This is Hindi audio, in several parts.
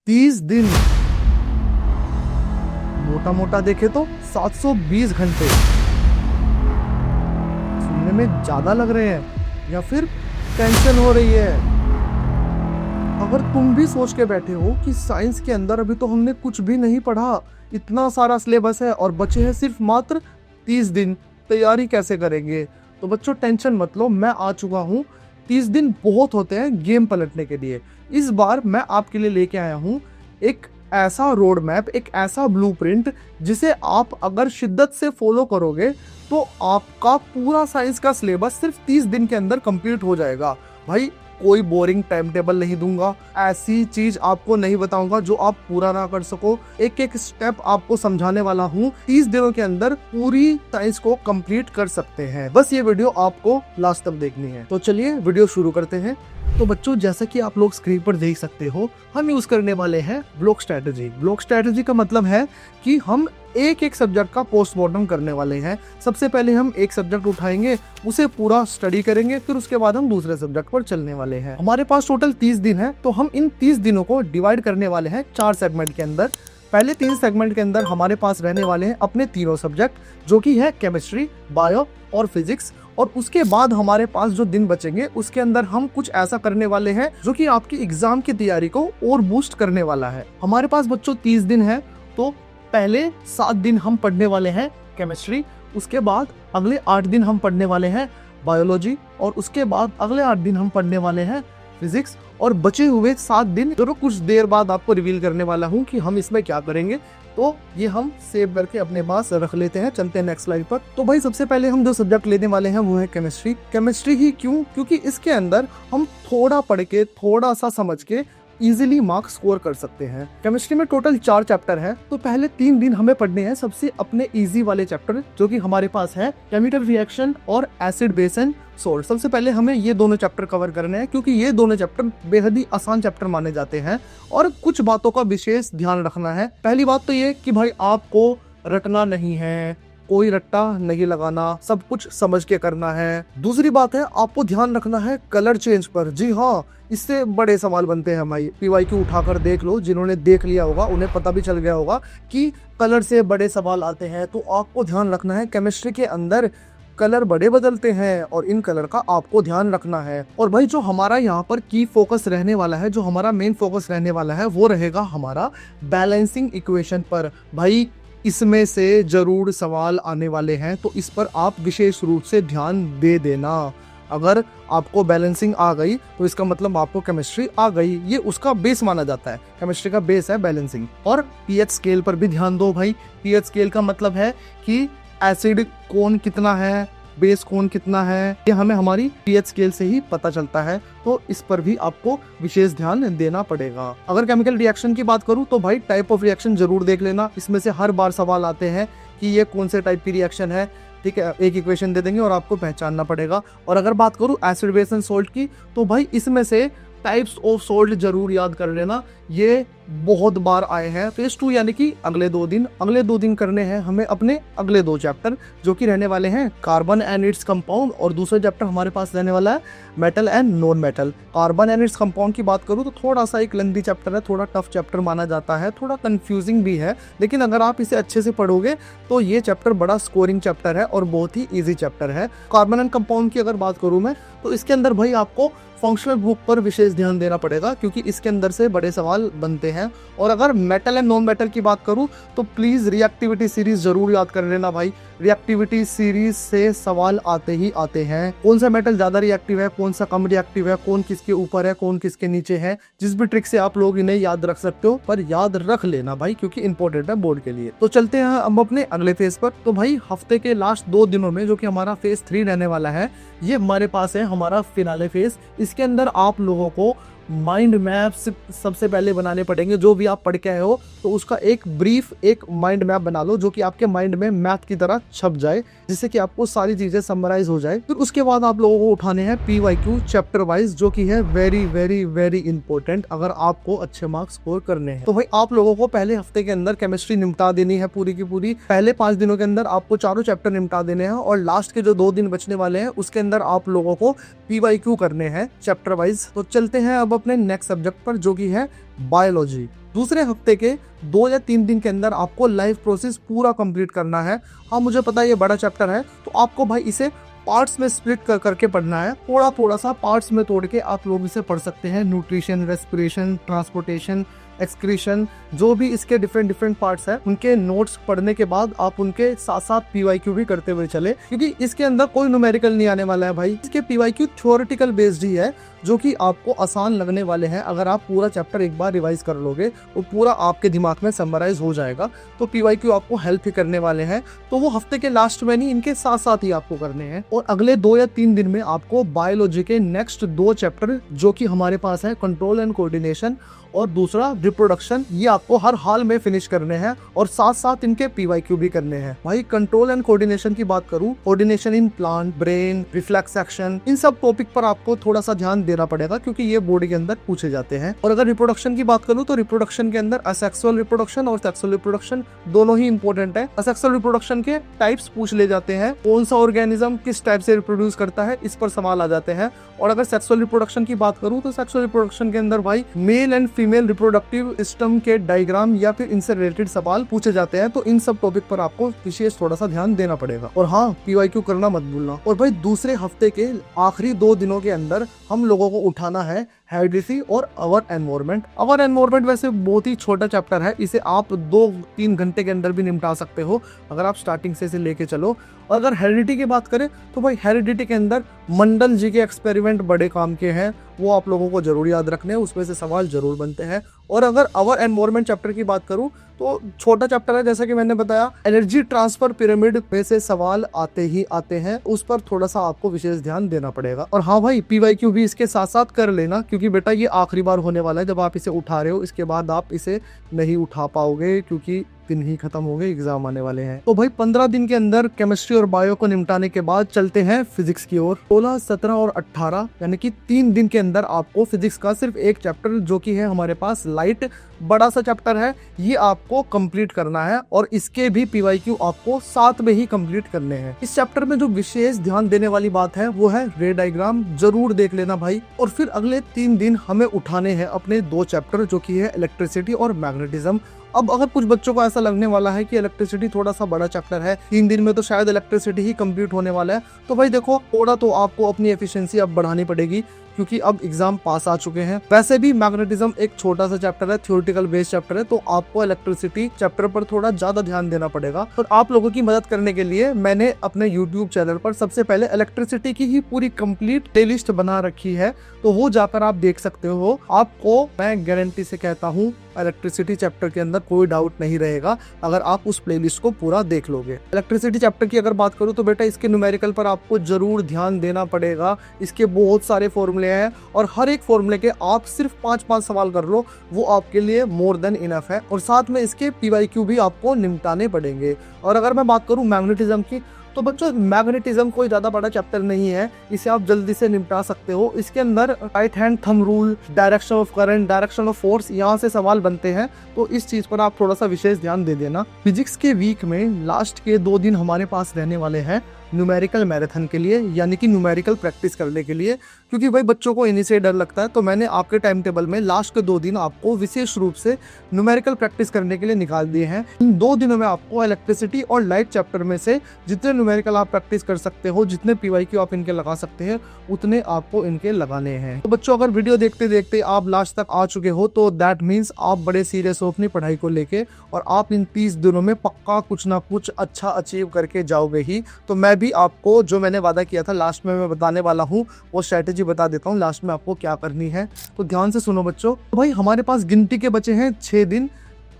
30 दिन, मोटा मोटा देखे तो 720 घंटे। सुनने में ज्यादा लग रहे हैं या फिर टेंशन हो रही है? अगर तुम भी सोच के बैठे हो कि साइंस के अंदर अभी तो हमने कुछ भी नहीं पढ़ा, इतना सारा सिलेबस है और बचे हैं सिर्फ मात्र 30 दिन, तैयारी कैसे करेंगे? तो बच्चों टेंशन मत लो, मैं आ चुका हूँ। 30 दिन बहुत होते हैं गेम पलटने के लिए। इस बार मैं आपके लिए लेके आया हूँ एक ऐसा रोड मैप, एक ऐसा ब्लूप्रिंट जिसे आप अगर शिद्दत से फॉलो करोगे तो आपका पूरा साइंस का सिलेबस सिर्फ 30 दिन के अंदर कंप्लीट हो जाएगा। भाई कोई बोरिंग टाइम टेबल नहीं दूंगा, ऐसी चीज आपको नहीं बताऊंगा जो आप पूरा ना कर सको। एक एक स्टेप आपको समझाने वाला हूँ। 30 दिनों के अंदर पूरी साइंस को कंप्लीट कर सकते हैं। बस ये वीडियो आपको लास्ट तक देखनी है। तो चलिए वीडियो शुरू करते हैं। तो बच्चों जैसा कि आप लोग स्क्रीन पर देख सकते हो, हम यूज करने वाले हैं ब्लॉक स्ट्रेटजी। ब्लॉक स्ट्रेटजी का मतलब है कि हम एक एक सब्जेक्ट का पोस्टमार्टम करने वाले हैं। सबसे पहले हम एक सब्जेक्ट उठाएंगे, उसे पूरा स्टडी करेंगे, फिर उसके बाद हम दूसरे सब्जेक्ट पर चलने वाले हैं। हमारे पास टोटल 30 दिन है, तो हम इन 30 दिनों को डिवाइड करने वाले हैं 4 सेगमेंट के अंदर। पहले 3 सेगमेंट के अंदर हमारे पास रहने वाले हैं अपने तीनों सब्जेक्ट, जो कि है केमिस्ट्री, बायो और फिजिक्स। और उसके बाद हमारे पास जो दिन बचेंगे उसके अंदर हम कुछ ऐसा करने वाले हैं जो कि आपकी एग्जाम की तैयारी को और बूस्ट करने वाला है। हमारे पास बच्चों 30 दिन है, तो पहले 7 दिन हम पढ़ने वाले हैं केमिस्ट्री, उसके बाद अगले 8 दिन हम पढ़ने वाले हैं बायोलॉजी, और उसके बाद अगले 8 दिन हम पढ़ने वाले हैं फिजिक्स। और बचे हुए 7 दिन जो कुछ देर बाद आपको रिवील करने वाला हूँ कि हम इसमें क्या करेंगे, तो ये हम सेव करके अपने पास रख लेते हैं। चलते हैं नेक्स्ट स्लाइड पर। तो भाई सबसे पहले हम जो सब्जेक्ट लेने वाले हैं वो है केमिस्ट्री। केमिस्ट्री ही क्यों? क्योंकि इसके अंदर हम थोड़ा पढ़ के, थोड़ा सा समझ के इजीली मार्क्स स्कोर कर सकते हैं। केमिस्ट्री में टोटल 4 चैप्टर है, तो पहले 3 दिन हमें पढ़ने हैं सबसे अपने इजी वाले चैप्टर, जो कि हमारे पास है केमिकल रिएक्शन और एसिड बेस एंड सोल्ट। सबसे पहले हमें ये दोनों चैप्टर कवर करने हैं, क्योंकि ये दोनों चैप्टर बेहद ही आसान चैप्टर माने जाते हैं और कुछ बातों का विशेष ध्यान रखना है। पहली बात तो ये कि भाई आपको रटना नहीं है, कोई रट्टा नहीं लगाना, सब कुछ समझ के करना है। दूसरी बात है आपको ध्यान रखना है कलर चेंज पर। जी हाँ, इससे बड़े सवाल बनते हैं भाई। PYQ उठाकर देख लो, जिन्होंने देख लिया होगा उन्हें पता भी चल गया होगा कि कलर से बड़े सवाल आते हैं। तो आपको ध्यान रखना है केमिस्ट्री के अंदर कलर बड़े बदलते हैं और इन कलर का आपको ध्यान रखना है। और भाई जो हमारा यहाँ पर की फोकस रहने वाला है, जो हमारा मेन फोकस रहने वाला है, वो रहेगा हमारा बैलेंसिंग इक्वेशन पर। भाई इसमें से जरूर सवाल आने वाले हैं, तो इस पर आप विशेष रूप से ध्यान दे देना। अगर आपको बैलेंसिंग आ गई तो इसका मतलब आपको केमिस्ट्री आ गई, ये उसका बेस माना जाता है। केमिस्ट्री का बेस है बैलेंसिंग। और पीएच स्केल पर भी ध्यान दो भाई। पीएच स्केल का मतलब है कि एसिड कौन कितना है, बेस कौन कितना है, ये हमें हमारी पीएच स्केल से ही पता चलता है। तो इस पर भी आपको विशेष ध्यान देना पड़ेगा। अगर केमिकल रिएक्शन की बात करूं तो भाई टाइप ऑफ रिएक्शन जरूर देख लेना। इसमें से हर बार सवाल आते हैं कि ये कौन से टाइप की रिएक्शन है। ठीक है, एक इक्वेशन दे देंगे और आपको पहचानना पड़ेगा। और अगर बात करूं एसिड बेस एंड सोल्ट की, तो भाई इसमें से टाइप्स ऑफ सोल्ट जरूर याद कर लेना। ये बहुत बार आए हैं। फेज 2 यानी कि अगले 2 दिन करने हैं हमें अपने अगले 2 चैप्टर, जो कि रहने वाले हैं कार्बन एंड इट्स कंपाउंड, और दूसरा चैप्टर हमारे पास रहने वाला है metal and non metal. Carbon and its compound की बात करूँ तो थोड़ा सा एक लेंथी चैप्टर है, थोड़ा टफ चैप्टर माना जाता है, थोड़ा कंफ्यूजिंग भी है, लेकिन अगर आप इसे अच्छे से पढ़ोगे तो ये चैप्टर बड़ा स्कोरिंग चैप्टर है और बहुत ही ईजी चैप्टर है। कार्बन एंड कंपाउंड की अगर बात करूँ मैं, तो इसके अंदर भाई आपको फंक्शनल ग्रुप पर विशेष ध्यान देना पड़ेगा, क्योंकि इसके अंदर से बड़े सवाल बनते हैं। और अगर मेटल एंड नॉन मेटल की बात करूं तो प्लीज रिएक्टिविटी सीरीज जरूर याद कर लेना भाई। रिएक्टिविटी सीरीज से सवाल आते ही आते हैं। कौन सा मेटल ज्यादा रिएक्टिव है, कौन सा कम रिएक्टिव है, कौन किसके ऊपर है, कौन किसके नीचे है। जिस भी ट्रिक से आप लोग इन्हें याद रख सकते हो, पर याद रख लेना भाई, क्योंकि इंपॉर्टेंट है बोर्ड के लिए। तो चलते हैं हम अपने अगले फेज पर। तो भाई हफ्ते के लास्ट 2 दिनों में, जो कि हमारा फेज 3 रहने वाला है, ये हमारे पास है हमारा फिनाले फेज। इसके अंदर आप लोगों को माइंड मैप सबसे पहले बनाने पड़ेंगे। जो भी आप पढ़ के आए हो तो उसका एक ब्रीफ एक माइंड मैप बना लो, जो कि आपके माइंड में मैथ की तरह छप जाए, जिससे कि आपको सारी चीजें समराइज हो जाए। फिर उसके बाद आप लोगों को उठाने हैं PYQ चैप्टर वाइज, जो कि है वेरी वेरी वेरी इंपॉर्टेंट अगर आपको अच्छे मार्क्स स्कोर करने हैं। तो भाई आप लोगों को पहले हफ्ते के अंदर केमिस्ट्री निपटा देनी है पूरी की पूरी। पहले 5 दिनों के अंदर आपको चारों चैप्टर निपटा देने हैं, और लास्ट के जो 2 दिन बचने वाले हैं उसके अंदर आप लोगों को PYQ करने हैं चैप्टर वाइज। तो चलते हैं अब अपने नेक्स्ट सब्जेक्ट पर, जो कि है बायोलॉजी। दूसरे हफ्ते के 2 या 3 दिन के अंदर आपको लाइव प्रोसेस पूरा कंप्लीट करना है। हाँ, मुझे पता है ये बड़ा चैप्टर है, तो आपको भाई इसे पार्ट्स में स्प्लिट करके पढ़ना है। थोड़ा थोड़ा सा पार्ट्स में तोड़ के आप लोग इसे पढ़ सकते हैं। न्यूट्रिशन, रेस्पिरेशन, ट्रांसपोर्टेशन, एक्सक्रीशन, जो भी इसके डिफरेंट पार्ट्स हैं, उनके नोट्स पढ़ने के बाद आप उनके साथ साथ पीवाईक्यू भी करते हुए चले, क्योंकि इसके अंदर कोई न्यूमेरिकल नहीं आने वाला है भाई। इसके पीवाईक्यू थ्योरेटिकल बेस्ड ही है, जो कि आपको आसान लगने वाले हैं। अगर आप पूरा चैप्टर एक बार रिवाइज कर लोगे, वो पूरा आपके दिमाग में समराइज हो जाएगा, तो पीवाईक्यू आपको हेल्प ही करने वाले हैं। तो वो हफ्ते के लास्ट में नहीं, इनके साथ साथ ही आपको करने हैं। और अगले 2 या 3 दिन में आपको बायोलॉजी के नेक्स्ट 2 चैप्टर जो कि हमारे पास है, कंट्रोल एंड कोऑर्डिनेशन और दूसरा रिप्रोडक्शन, ये आपको हर हाल में फिनिश करने हैं और साथ साथ इनके पीवाईक्यू भी करने हैं। भाई कंट्रोल एंड कोऑर्डिनेशन की बात करूं, coordination in plant, brain, reflex action, इन सब टॉपिक पर आपको थोड़ा सा ध्यान देना पड़ेगा, क्योंकि ये बोर्ड के अंदर पूछे जाते हैं। और अगर रिप्रोडक्शन की बात करूं, तो रिप्रोडक्शन के अंदर असेक्सुअल रिप्रोडक्शन और सेक्सुअल रिप्रोडक्शन दोनों ही इंपॉर्टेंट है। असेक्सुअल रिप्रोडक्शन के टाइप्स पूछ ले जाते हैं, कौन सा ऑर्गेनिज्म किस टाइप से रिप्रोड्यूस करता है, इस पर सवाल आ जाते हैं। और अगर सेक्सुअल रिप्रोडक्शन की बात करूं, तो सेक्सुअल रिप्रोडक्शन के अंदर भाई male and female reproductive system के डायग्राम या फिर इनसे रिलेटेड सवाल पूछे जाते हैं। तो इन सब टॉपिक पर आपको विशेष थोड़ा सा ध्यान देना पड़ेगा। और हाँ, पीवाईक्यू करना मत भूलना। और भाई दूसरे हफ्ते के आखिरी 2 दिनों के अंदर हम लोगों को उठाना है हेरिडिटी और अवर एनवायरनमेंट। अवर एनवायरनमेंट वैसे बहुत ही छोटा चैप्टर है, इसे आप 2-3 घंटे के अंदर भी निपटा सकते हो अगर आप स्टार्टिंग से इसे लेके चलो। और अगर हेरिडिटी की बात करें, तो भाई हेरिडिटी के अंदर मंडल जी के एक्सपेरिमेंट बड़े काम के हैं, वो आप लोगों को जरूर याद रखने हैं, उसमें से सवाल जरूर बनते हैं। और अगर अवर एनवायरनमेंट चैप्टर की बात करूं, तो छोटा चैप्टर है, जैसा कि मैंने बताया। एनर्जी ट्रांसफर पिरामिड में से सवाल आते ही आते हैं, उस पर थोड़ा सा आपको विशेष ध्यान देना पड़ेगा। और हाँ भाई, पीवाईक्यू भी इसके साथ साथ कर लेना, क्योंकि बेटा ये आखिरी बार होने वाला है जब आप इसे उठा रहे हो। इसके बाद आप इसे नहीं उठा पाओगे, क्योंकि दिन ही खत्म हो गए, एग्जाम आने वाले हैं। तो भाई 15 दिन के अंदर केमिस्ट्री और बायो को निपटाने के बाद चलते हैं फिजिक्स की ओर। 16, 17 और 18 यानी कि 3 दिन के अंदर आपको फिजिक्स का सिर्फ एक चैप्टर, जो कि है हमारे पास लाइट, बड़ा सा चैप्टर है, ये आपको कंप्लीट करना है। और इसके भी पीवाईक्यू आपको साथ में ही कंप्लीट करने हैं। इस चैप्टर में जो विशेष ध्यान देने वाली बात है, वो है रे डायग्राम, जरूर देख लेना भाई। और फिर अगले 3 दिन हमें उठाने हैं अपने 2 चैप्टर, जो कि है इलेक्ट्रिसिटी और मैग्नेटिज्म। अब अगर कुछ बच्चों को ऐसा लगने वाला है कि इलेक्ट्रिसिटी थोड़ा सा बड़ा चैप्टर है, 3 दिन में तो शायद इलेक्ट्रिसिटी ही कंप्लीट होने वाला है, तो भाई देखो, थोड़ा तो आपको अपनी एफिशिएंसी अब बढ़ानी पड़ेगी, क्योंकि अब एग्जाम पास आ चुके हैं। वैसे भी मैग्नेटिज्म एक छोटा सा चैप्टर है, थ्योरेटिकल बेस्ड चैप्टर है, तो आपको इलेक्ट्रिसिटी चैप्टर पर थोड़ा ज्यादा ध्यान देना पड़ेगा। और आप लोगों की मदद करने के लिए मैंने अपने YouTube चैनल पर सबसे पहले इलेक्ट्रिसिटी की ही पूरी कंप्लीट प्लेलिस्ट बना रखी है, तो वो जाकर आप देख सकते हो। आपको मैं गारंटी से कहता हूँ, इलेक्ट्रिसिटी चैप्टर के अंदर कोई डाउट नहीं रहेगा अगर आप उस प्लेलिस्ट को पूरा देख लोगे। इलेक्ट्रिसिटी चैप्टर की अगर बात करूँ, तो बेटा इसके न्यूमेरिकल पर आपको जरूर ध्यान देना पड़ेगा। इसके बहुत सारे फॉर्मूले हैं, और हर एक फॉर्मूले के आप सिर्फ 5-5 सवाल कर लो, वो आपके लिए मोर देन इनफ है। और साथ में इसके पीवाईक्यू भी आपको निपटाने पड़ेंगे। और अगर मैं बात करूं मैग्नेटिज्म की, तो बच्चों मैग्नेटिज्म कोई ज्यादा बड़ा चैप्टर नहीं है, इसे आप जल्दी से निपटा सकते हो। इसके अंदर right hand thumb rule, direction of current, direction of force, यहाँ से सवाल बनते हैं, तो इस चीज पर आप थोड़ा सा विशेष ध्यान दे देना। फिजिक्स के वीक में लास्ट के 2 दिन हमारे पास रहने वाले हैं न्यूमेरिकल मैराथन के लिए, यानी कि न्यूमेरिकल प्रैक्टिस करने के लिए, क्योंकि भाई बच्चों को इन्हीं से डर लगता है। तो मैंने आपके टाइम टेबल में लास्ट के 2 दिन आपको विशेष रूप से न्यूमेरिकल प्रैक्टिस करने के लिए निकाल दिए हैं। इन 2 दिनों में आपको इलेक्ट्रिसिटी और लाइट चैप्टर में से जितने न्यूमेरिकल आप प्रैक्टिस कर सकते हो, जितने पीवाईक्यू आप इनके लगा सकते हैं, उतने आपको इनके लगाने हैं। तो बच्चों, अगर वीडियो देखते देखते आप लास्ट तक आ चुके हो, तो दैट मीन्स आप बड़े सीरियस हो अपनी पढ़ाई को लेके, और आप इन 30 दिनों में पक्का कुछ ना कुछ अच्छा अचीव करके जाओगे ही। तो मैं भी आपको जो मैंने वादा किया था लास्ट में मैं बताने वाला हूँ, वो स्ट्रेटेजी बता देता हूँ लास्ट में आपको क्या करनी है। तो ध्यान से सुनो बच्चों। तो भाई हमारे पास गिनती के बचे हैं 6 दिन।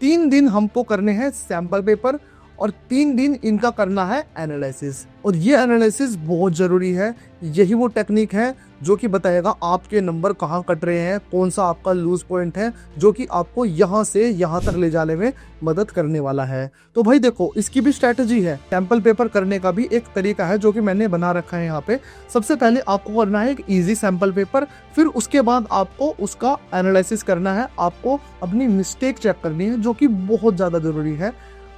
3 दिन हमको करने हैं सैंपल पेपर, और 3 दिन इनका करना है एनालिसिस। और ये एनालिसिस बहुत ज़रूरी है। यही वो टेक्निक है जो कि बताएगा आपके नंबर कहाँ कट रहे हैं, कौन सा आपका लूज पॉइंट है, जो कि आपको यहाँ से यहाँ तक ले जाने में मदद करने वाला है। तो भाई देखो, इसकी भी स्ट्रैटेजी है। सैंपल पेपर करने का भी एक तरीका है जो कि मैंने बना रखा है यहाँ पे। सबसे पहले आपको करना है एक ईजी सैंपल पेपर, फिर उसके बाद आपको उसका एनालिसिस करना है। आपको अपनी मिस्टेक चेक करनी है, जो कि बहुत ज़्यादा ज़रूरी है।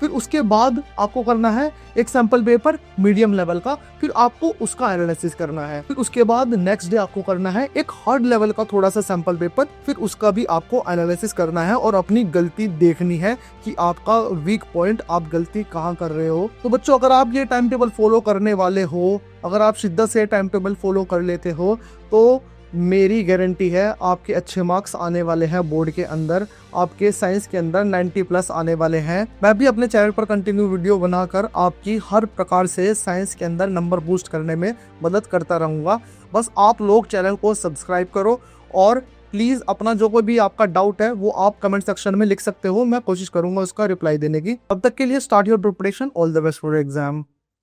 फिर उसके बाद आपको करना है एक सैंपल पेपर मीडियम लेवल का, फिर आपको उसका एनालिसिस करना है। फिर उसके बाद नेक्स्ट डे आपको करना है एक हार्ड लेवल का थोड़ा सा सैंपल पेपर, फिर उसका भी आपको एनालिसिस करना है और अपनी गलती देखनी है कि आपका वीक पॉइंट, आप गलती कहाँ कर रहे हो। तो बच्चों, अगर आप ये टाइम टेबल फॉलो करने वाले हो, अगर आप शिद्दत से टाइम टेबल फॉलो कर लेते हो, तो मेरी गारंटी है आपके अच्छे मार्क्स आने वाले हैं बोर्ड के अंदर, आपके साइंस के अंदर 90+ आने वाले हैं। मैं भी अपने चैनल पर कंटिन्यू वीडियो बनाकर आपकी हर प्रकार से साइंस के अंदर नंबर बूस्ट करने में मदद करता रहूँगा। बस आप लोग चैनल को सब्सक्राइब करो और प्लीज़ अपना जो कोई भी आपका डाउट है वो आप कमेंट सेक्शन में लिख सकते हो, मैं कोशिश करूँगा उसका रिप्लाई देने की। तब तक के लिए start your preparation, all the best for exam.